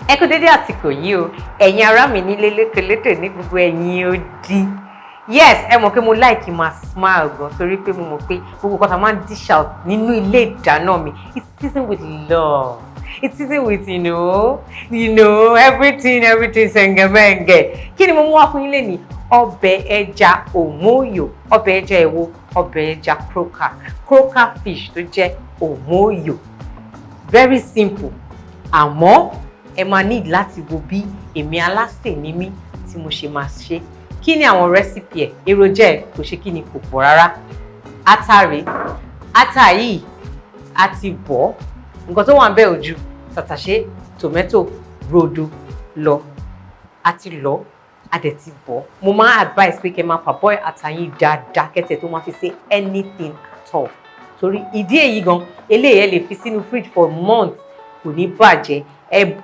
Ẹ kú dédé àsìkò yìí o, ẹ̀yin ará mi nílé létòlétò ní gbogbo ẹ̀yin odi. Yes, ẹ mọ̀ pé mo like máa smile gan torí pé mo mọ̀ pé gbogbo kan tá máa ń dish out nínú ilé ìdáná mi. It's seasoned with love. It's seasoned with, everything sẹ̀ngẹ̀mẹ̀ngẹ̀. Kí ni mo mú wá fún yín lénìí? Ọbẹ̀ ẹja òmóòyò. Ọbẹ̀ ẹja èwo? Ọbẹ̀ ẹja croker. Croker fish tó jẹ́ òmóòyò. Very simple. Àmọ́ ẹ máa need láti wo bí èmi Alase Nimi tí mo ṣe máa ṣe. Kí ni àwọn recipe ẹ̀? Èròjà ẹ̀ kò ṣe kí ni kò pọ̀ rárá. Ata rèé. Ata yìí a ti bọ̀. Nǹkan tó wà ń bẹ̀ ojú Tatashe, tomato, rodo lọ. A ti lọ, a dẹ̀ ti bọ̀. Mo máa advise pé kẹ́ máa parboil ata yín dáadáa kẹ́tẹ̀ tó máa fi ṣe anything at all. Torí ìdí èyí gan, eléyìí ẹ lè fi sínú fridge for months kò ní bàjẹ́.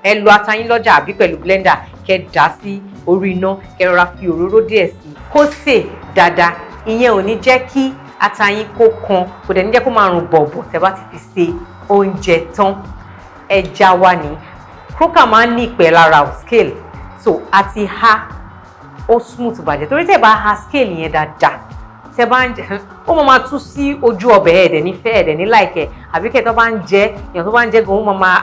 Ẹ lo ata yín lọ́jà àbí pẹ̀lú blender kẹ́ dà sí orí iná kẹ́ rọra fi òróró díẹ̀ sí kó sè dáadáa. Ìyẹn ò ní jẹ́ kí ata yín kó kan, kò dẹ̀ ní jẹ́ kó máa rùn bọ̀bọ̀ tẹ́ bá ti fi ṣe oúnjẹ tán. Ẹja wa ní croker máa ń ní ìpẹ́ lára scale, so a ti há ó smooth bàjẹ́ torí tẹ́ bá há scale yẹn dáadáa tẹ́ bá ń jẹ ó máa tú sí ojú ọbẹ̀ ẹ̀dẹ̀ nífẹ̀ẹ́ ẹ̀dẹ̀ ní láìkẹ́ àbí kẹ́ tó bá ń jẹ èèyàn tó bá ń jẹ gan ó máa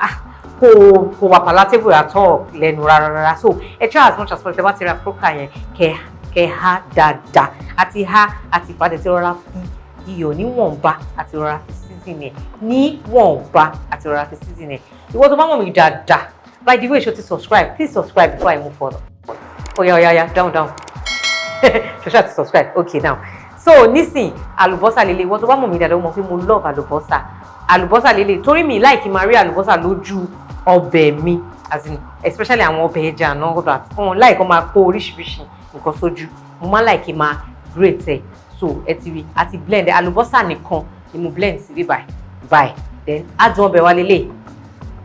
kò wà palatable at all lẹ́nu rárá. So ẹ try as much as possible tẹ́ bá ti ra croker yẹn kẹ́ há dáadáa. Àti há àti ìfàdé tí rọra fi iyọ̀ níwọ̀nba àti rọra fi season ẹ̀ níwọ̀nba àti rọra fi season ẹ̀. Ìwọ tó bá mọ̀ mí dáadáa, by the way, ṣo ti subscribe? Please subscribe before I move further. Oya, down. Ṣoṣà ti subscribe. Okay, now. So nísìn àlùbọ́sà lélẹ̀, ìwọ tó bá mọ̀ mí dáadáa ó mọ̀ pé mo love àlùbọ́sà. Àlùbọ́sà lélẹ̀ torí mi like máa rí àlùbọ́sà lójú ọbẹ̀ mi, as in especially àwọn ọbẹ̀ ẹja and all that. Like kó máa kó oríṣiríṣi nǹkan sójú. Mo máa like máa grate ẹ̀. So ẹ ti rí àti blend àlùbọ́sà nìkan ni mo blend sí báyìí. Then Adun Obe wa lélẹ̀,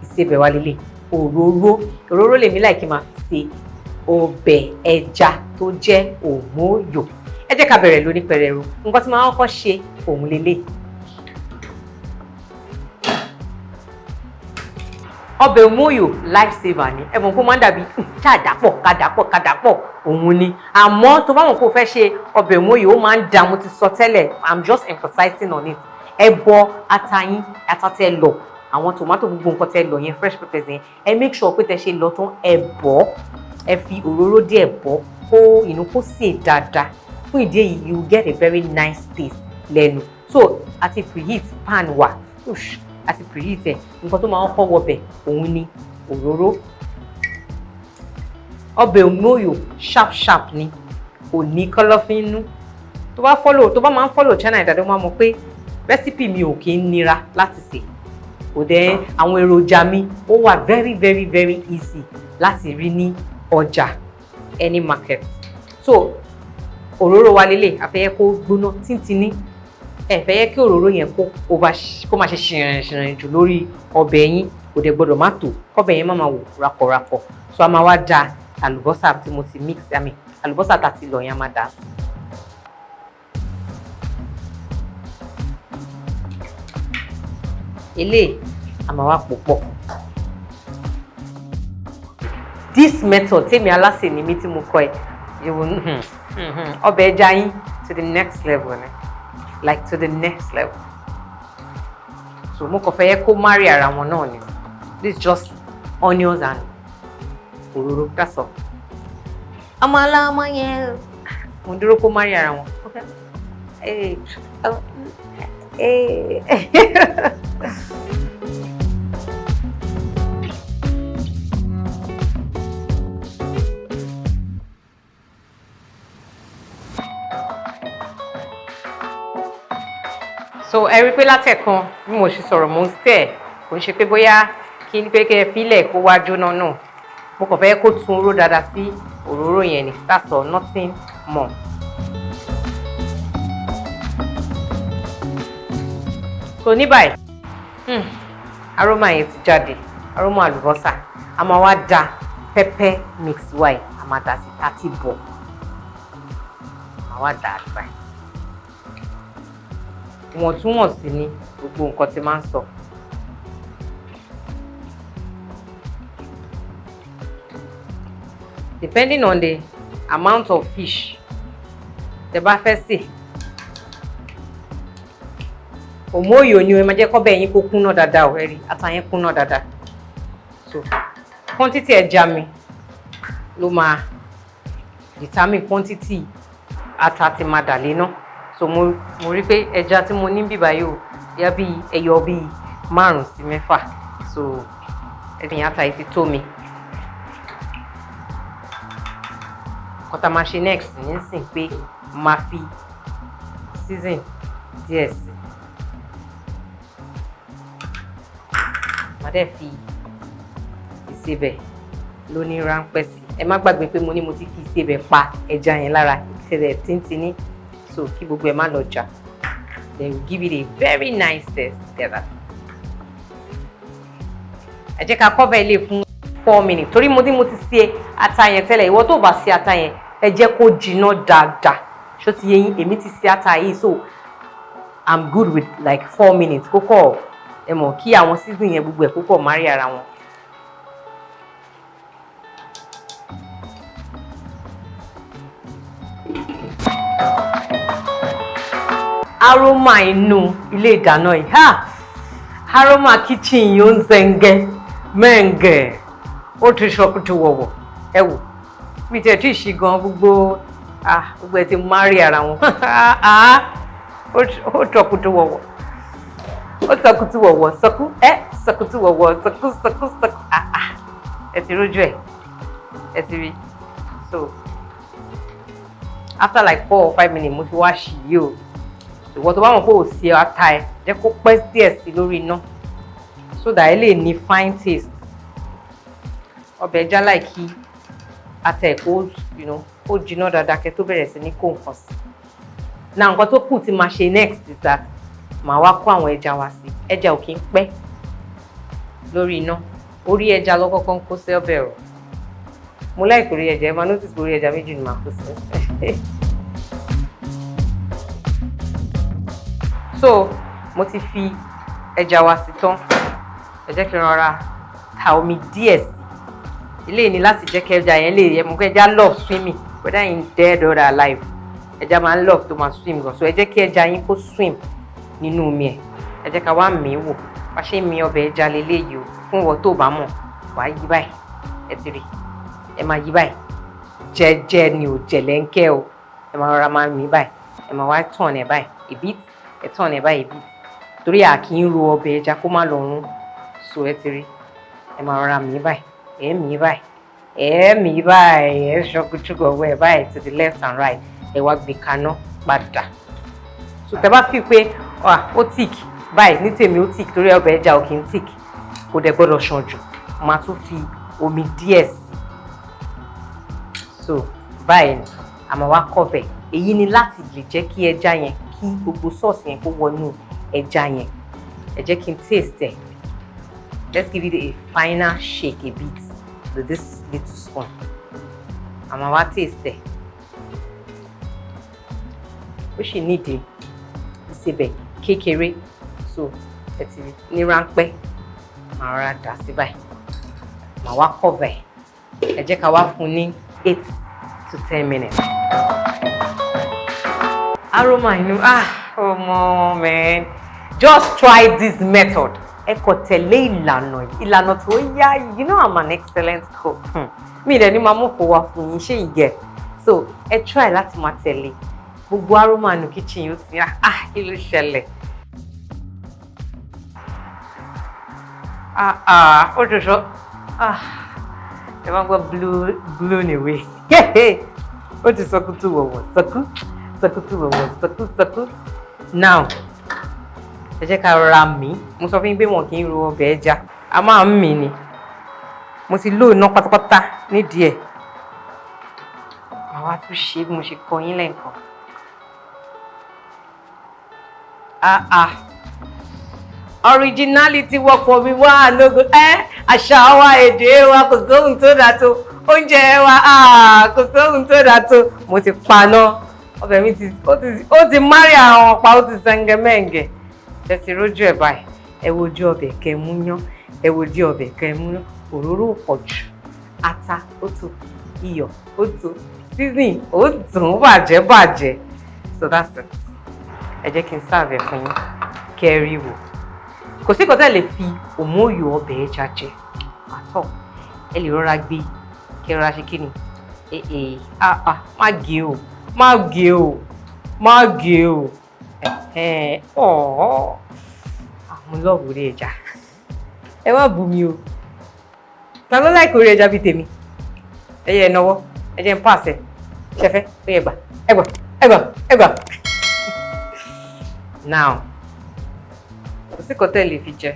Isebe wa lélẹ̀, òróró lèmi like máa fi ṣe ọbẹ̀ ẹja tó jẹ́ òmóòyò. Ẹ jẹ́ ká bẹ̀rẹ̀ lóní pẹrẹru. Nǹkan tí màá kọ́kọ́ ṣe òun lélẹ̀. Ọbẹ̀ òmóòyò life saver ni. Ẹ mọ̀ kó máa ń dàbí kádàpọ̀ òun ni. Àmọ́ tó bá mọ̀ kó fẹ́ ṣe ọbẹ̀ òmóòyò ó máa ń dà, mo ti sọ tẹ́lẹ̀. I'm just emphasizing on it. Ẹ bọ ata yín, ata tẹ́ lọ. Àwọn tomato gbogbo nǹkan tẹ́ lọ yẹn, fresh peppers yẹn. Ẹ make sure pé tẹ́ ṣe lọ tán ẹ bọ̀. Ẹ fi òróró díẹ̀ bọ̀ kó sè dáadáa. Fún ìdí èyí you get a very nice taste lẹ́nu. So àti preheat pan wa àti preheat ẹ̀, nǹkan tó máa ń kọ́ wọbẹ̀ òun ni òróró. Ọbẹ̀ òmóòyò sharp ni, kò ní kọ́lọ́fín nú. Tó bá máa ń follow channel ìdádó máa mọ̀ pé recipe mi ò kí ń nira láti sè. Kò dẹ̀ àwọn èròjà mi ó wà very easy láti rí ní ọjà any market. So òróró wa lélẹ̀, a fẹ́ yẹ kó gbóná tíntìní. Ẹ fẹ́ yẹ kí òróró yẹn kó máa ṣe ṣìrìn jù lórí ọbẹ̀ yín, kò dẹ̀ gbọ́dọ̀ má tó kọ́bẹ̀ yẹn má máa wò rakọ̀rakọ̀. So a máa wá da àlùbọ́sà tí mo ti mix àlùbọ́sà tá ti lọ yẹn a máa dà sí. Eléyìí a máa wá pò pọ̀. This method tèmi Alase Nimi tí mo kọ́ ẹ ọbẹ̀ ẹja yín to the next level ni, like to the next level. So mo kàn fẹ́ yẹ kó marry ara wọn náà ni. This is just onions and òróró, that's all. Ọmọ yẹn mo dúró kó marry ara wọn. Okay. So ẹ rí pé látẹ̀kan bí mo ṣe sọ̀rọ̀ mo ń tẹ̀, kò ń ṣe pé bóyá kí n pé kẹ́ ẹ fílẹ̀ kó wá jóná náà. Mo kàn fẹ́ kó tún oró dáadáa sí òróró yẹn ni, that's all, nothing more. So ní báyìí aroma yẹn ti jáde, aroma àlùbọ́sà. A máa wá da pepper mix wáyé, a máa dà sí 30 bọ̀. A máa wá dà á báyìí. Ìwọ̀ntúnwọ̀nsì ni gbogbo nǹkan tí máa ń sọ. depending on the amount of fish tẹ́ bá fẹ́ sè. Omoyo ni ẹ máa jẹ́ kó bẹ́ẹ̀ yín kó kúnná dáadáa o, ẹ rí ata yẹn kúnná dáadáa. So quantity ẹja mi ló máa determine quantity ata tí máa dà léná. So mo rí pé ẹja tí mo ní bíbá yìí o yá bí ẹyọ bí 5 sí 6. So ẹ̀yìn ata yìí ti tó mi. Kọ́tà máa ṣe next ní sìn pé máa fi season díẹ̀ sí. Màá dẹ̀ fi ìsebẹ̀ lóní ráńpẹ́ sí. Ẹ má gbàgbé pé mo ní mo ti fi ìsebẹ̀ pa ẹja yẹn lára, ìsebẹ̀ tíntìní, so kí gbogbo ẹ má lọ jà. Then we give it a very nice taste together. Ẹ jẹ́ ká cover ilé fún 4 minutes torí mo ti sè ata yẹn tẹ́lẹ̀. Ìwọ tó bá sè ata yẹn ẹ jẹ́ kó jiná dáadáa. Ṣó ti yé yín, èmi ti sè ata yìí, so I'm good with like 4 minutes. Kókó ẹ mọ̀ kí àwọn season yẹn gbogbo ẹ̀ kókó marry ara wọn. Aroma inú ilé ìdáná yìí, aroma kitchen yóò ń zẹ́ngẹ́ mẹ́ǹgẹ̀, ó ti ṣọkùtù wọ̀wọ̀. Ẹ wò mi tẹ̀ tí ì ṣe gan gbogbo ẹ ti marry ara wọn. Ó ṣọkùtù wọ̀wọ̀, ó ṣọkùtù wọ̀wọ̀, ṣọkùtù wọ̀wọ̀, ṣọkù. Ẹ ti rójú ẹ ti rí. So after like 4 or 5 minutes mo fi wá ṣì yí o. Ìwọ tó bá mọ̀ pé ò sí ata ẹ jẹ́ kó pẹ́ díẹ̀ sí lórí iná so that ẹ lè ní fine taste. Ọbẹ̀ ẹja láìkí ata ẹ̀ kó jiná dáadáa kẹ́ tó bẹ̀rẹ̀ sí ní kó nǹkan sí. Now nǹkan tó kù tí máa ṣe next is that màá wá kó àwọn ẹja wá sí. Ẹja ò kí ń pẹ́ lórí iná. Orí ẹja ló kọ́kọ́ ń kó sí ọbẹ̀ rọ̀. Mo like orí ẹja, ẹ máa notice pé orí ẹja méjì ni màá kó sí. So mo ti fi ẹja wa sí tán. Ẹ jẹ́ kí n rọra ta omi díẹ̀ sí. Ilé ni láti jẹ́ kí ẹja yẹn lè yẹ mọ̀ pé ẹja love swimming whether in dead or alive. Ẹja máa ń love tó máa swim gan. So ẹ jẹ́ kí ẹja yín kó swim nínú omi ẹ̀. Ẹ jẹ́ ká wá mì í wò. Bá ṣe mi ọbẹ̀ ẹja leléyìí o fún ìwọ tó bá mọ̀ wàá yí báyìí. Ẹ ti rí, ẹ máa yí báyìí. Jẹ́jẹ́ ni ò jẹ̀lẹ́ńkẹ́ o. Ẹ máa rọra máa mì í báyìí. Ẹ máa wá tàn ẹ̀ báyìí a bit. Ẹ tàn ẹ̀ báyìí bí torí a kì í ro ọbẹ̀ ẹja kó má lọ rún. So ẹ ti rí, ẹ máa rọra mì í báyìí, ẹ mì í báyìí, ẹ mì í báyìí, ẹ ṣọkùtùkọ̀ ọwọ́ ẹ báyìí to the left and right. Ẹ wá gbé kaná padà. So tẹ́ bá fi pé ó tick báyìí, ní tèmi ó tick torí ọbẹ̀ ẹja ò kì í tick, kò dẹ̀ gbọ́dọ̀ ṣàn jù. Màá tún fi omi díẹ̀ sí. So báyìí a máa wá cover. Èyí ni láti lè jẹ́ kí ẹja yẹn kí gbogbo sauce yẹn kó wọnú ẹja yẹn. Ẹ jẹ́ kí n taste ẹ̀. Let's give it a final shake a bit with this little spoon. A máa wá taste ẹ̀. Ó sì nídìí ìsebẹ̀ kékeré. So ẹ ti ní ráńpẹ́. Màá rọra dà sí báyìí. Màá wá cover ẹ̀. Ẹ jẹ́ ká wá fún ní 8 to 10 minutes. Aroma inú, man, just try this method. Ẹ kò tẹ̀lé ìlànà tó yá. You know I'm an excellent cook. Mi dẹ̀ ni máa mú kó wá fún yín, ṣé ìgẹ̀? So ẹ try láti máa tẹ̀lé. Gbogbo aroma inú kitchen yóò ti kí ló ṣẹlẹ̀? Ó ṣoṣo. Ẹ máa gbọ́ blown away. Ó ti sọkútù wọ̀wọ̀, sọkútù wọ̀wọ̀, sọkú. Now ẹ jẹ́ ká rọra mì. Mo sọ fún yín pé wọn kì í ro ọbẹ̀ ẹja, a máa ń mì ni. Mo ti lò iná pátápátá nídìí ẹ̀. Àwa tún ṣe bí mo ṣe kọ yín lẹ́ǹkan. Originality work for me wá lógo. Àṣà wa, èdè wa, kò sóhun tó dà tó. Oúnjẹ wa, kò sóhun tó dà tó. Mo ti paná. Ọbẹ̀ mi ó ti marry àwọn ọ̀pá, ó ti sẹ́ngẹ́ mẹ́ǹgẹ̀. Ẹ ti rójú ẹ̀ báyìí. Ẹ wojú ọbẹ̀ kẹ́ mú yán. Ẹ wojú ọbẹ̀ kẹ́ mú yán. Òróró pọ̀ jù. Ata ó tó. iyọ̀ ó tó, seasoning ó dùn bàjẹ́. So that's it. Ẹ jẹ́ kí n serve fún yín kẹ́rí wò. Kò sí nǹkan tẹ́ lè fi òmóòyò ọbẹ̀ ẹja jẹ àtọ̀. Ẹ lè rọra gbé kí ẹ rọra ṣe kí ni. Má gé o. Mo love orí ẹja. Ẹ má bù mí o. Ta ló like orí ẹja bí tèmi? Ẹ yẹ náwó. Ẹ jẹ́ n pass ẹ. Ṣẹfẹ́, ó yẹ gbà. Ẹ gbà. Now, kò sí nǹkan tẹ́ lè fi jẹ.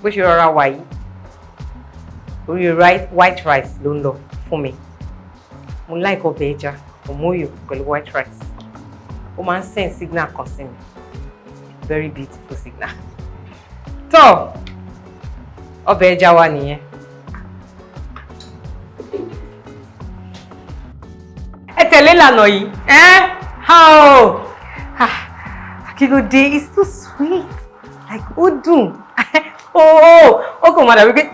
Bó ṣe rọra wà yìí. Orí white rice ló ń lọ fún mi. Mo like ọbẹ̀ ẹja, òmóòyò pẹ̀lú white rice. Ó máa ń send signal kan sí mi. Very beautiful signal. So, ọbẹ̀ ẹja wa nìyẹn. Ẹ tẹ̀lé ìlànà yìí. How? Kí ló dé? It's so sweet. Like ó dùn. Ó kò máa dàbí pé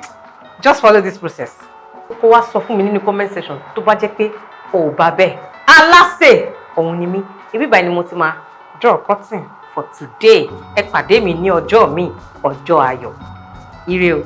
just follow this process. Kó wá sọ fún mi nínú comment section tó bá jẹ́ pé ò bá bẹ́ẹ̀. Alase òun ni mí. Ibi báyìí ni mo ti máa draw curtain for today. Ẹ pàdé mi ní ọjọ́ mi, ọjọ́ ayọ̀. Ire o.